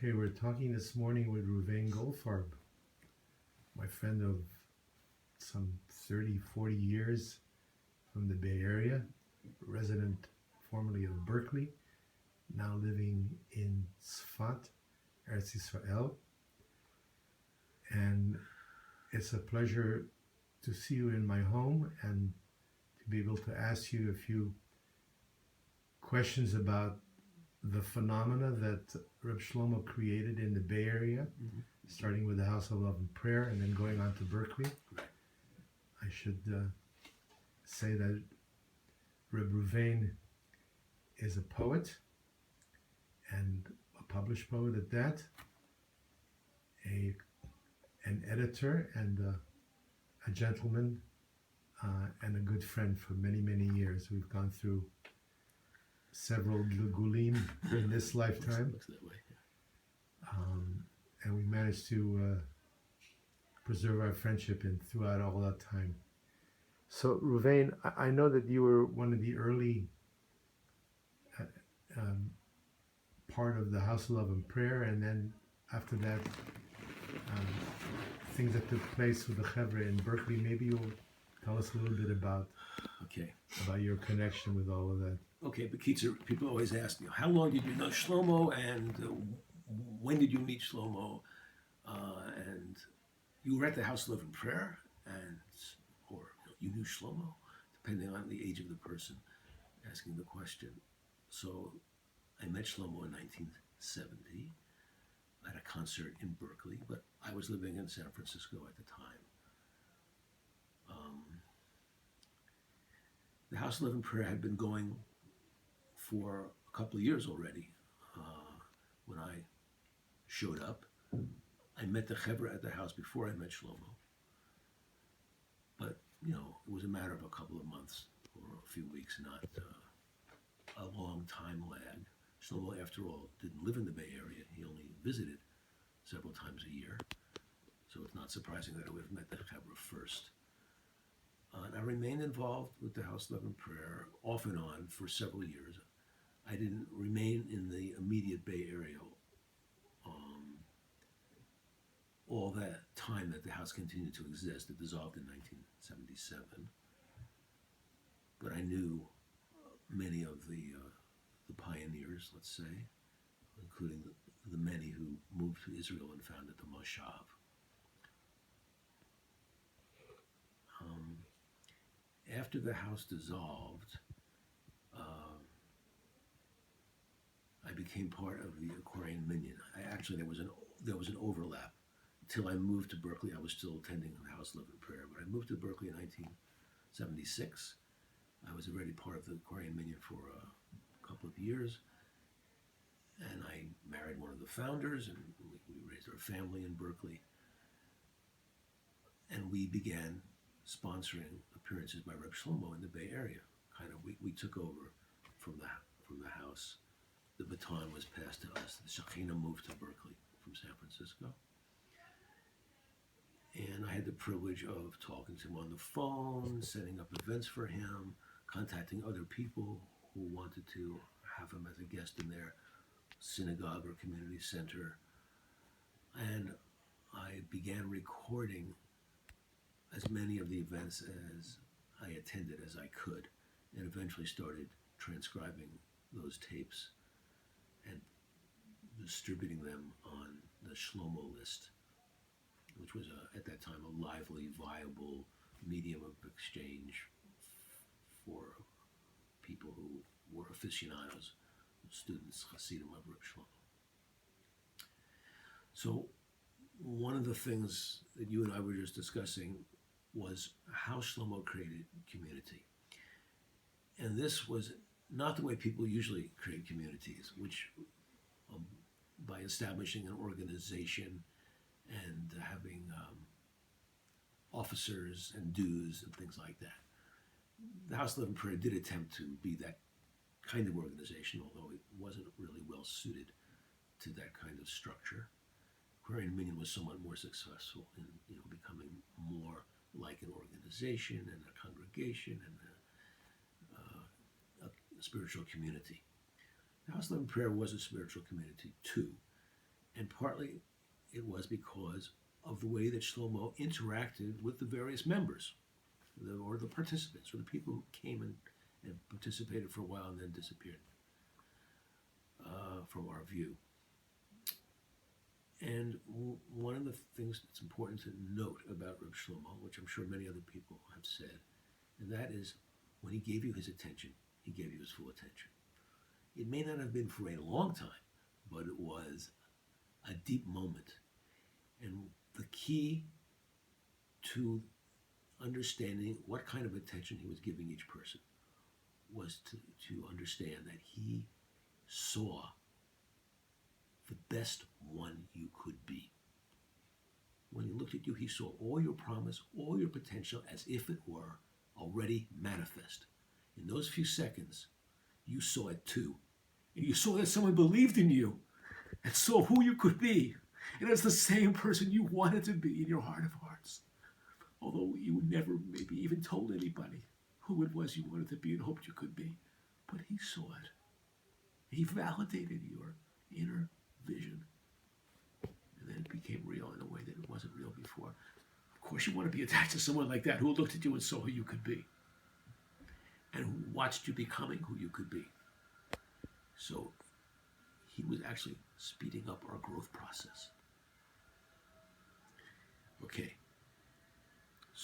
Okay, we're talking this morning with Reuven Goldfarb, my friend of some 30, 40 years from the Bay Area, resident formerly of Berkeley, now living in Sfat, Eretz Israel. And it's a pleasure to see you in my home and to be able to ask you a few questions about the phenomena that Reb Shlomo created in the Bay Area, starting with the House of Love and Prayer and then going on to Berkeley. I should say that Reb Reuven is a poet, and a published poet at that, an editor and a gentleman and a good friend for many, many years. We've gone through several Gilgulim in this lifetime. Looks that way, yeah. And we managed to preserve our friendship throughout all that time. So, Reuven, I know that you were one of the early part of the House of Love and Prayer, and then after that, things that took place with the Chevra in Berkeley. Maybe you'll tell us a little bit about your connection with all of that. Okay, but Keitzer, people always ask me, how long did you know Shlomo, and when did you meet Shlomo? And you were at the House of Love and Prayer, or you knew Shlomo, depending on the age of the person asking the question. So I met Shlomo in 1970 at a concert in Berkeley, but I was living in San Francisco at the time. The House of Love and Prayer had been going for a couple of years already. When I showed up, I met the Chevra at the house before I met Shlomo. But, it was a matter of a couple of months or a few weeks, not a long time lag. Shlomo, after all, didn't live in the Bay Area. He only visited several times a year. So it's not surprising that I would have met the Chevra first. And I remained involved with the House of Love and Prayer off and on for several years. I didn't remain in the immediate Bay Area all that time that the house continued to exist. It dissolved in 1977. But I knew many of the pioneers, let's say, including the many who moved to Israel and founded the Moshav. After the house dissolved, I became part of the Aquarian Minyan. There was an overlap. Until I moved to Berkeley, I was still attending the House of Love and Prayer. But I moved to Berkeley in 1976. I was already part of the Aquarian Minyan for a couple of years. And I married one of the founders, and we raised our family in Berkeley. And we began sponsoring appearances by Reb Shlomo in the Bay Area. We took over from the house. The baton was passed to us. The Shekhinah moved to Berkeley from San Francisco. And I had the privilege of talking to him on the phone, setting up events for him, contacting other people who wanted to have him as a guest in their synagogue or community center. And I began recording as many of the events as I attended as I could, and eventually started transcribing those tapes and distributing them on the Shlomo list, which was at that time a lively, viable medium of exchange for people who were aficionados, students, Hasidim of Reb Shlomo. So one of the things that you and I were just discussing was how Shlomo created community. And this was not the way people usually create communities, which by establishing an organization and having officers and dues and things like that. The House of Love and Prayer did attempt to be that kind of organization, although it wasn't really well suited to that kind of structure. Aquarian Minyan was somewhat more successful in becoming more like an organization and a congregation and a spiritual community. The House of Love and Prayer was a spiritual community too, And partly it was because of the way that Shlomo interacted with the various members, or the participants, or the people who came and participated for a while and then disappeared from our view. And one of the things that's important to note about Reb Shlomo, which I'm sure many other people have said, and that is when he gave you his attention, he gave you his full attention. It may not have been for a long time, but it was a deep moment. And the key to understanding what kind of attention he was giving each person was to understand that he saw the best one you could be. When he looked at you, he saw all your promise, all your potential as if it were already manifest. In those few seconds, you saw it too. And you saw that someone believed in you and saw who you could be. And it's the same person you wanted to be in your heart of hearts. Although you never maybe even told anybody who it was you wanted to be and hoped you could be. But he saw it. He validated your inner vision. And then it became real in a way that it wasn't real before. Of course, you want to be attached to someone like that who looked at you and saw who you could be. And who watched you becoming who you could be. So he was actually speeding up our growth process. Okay,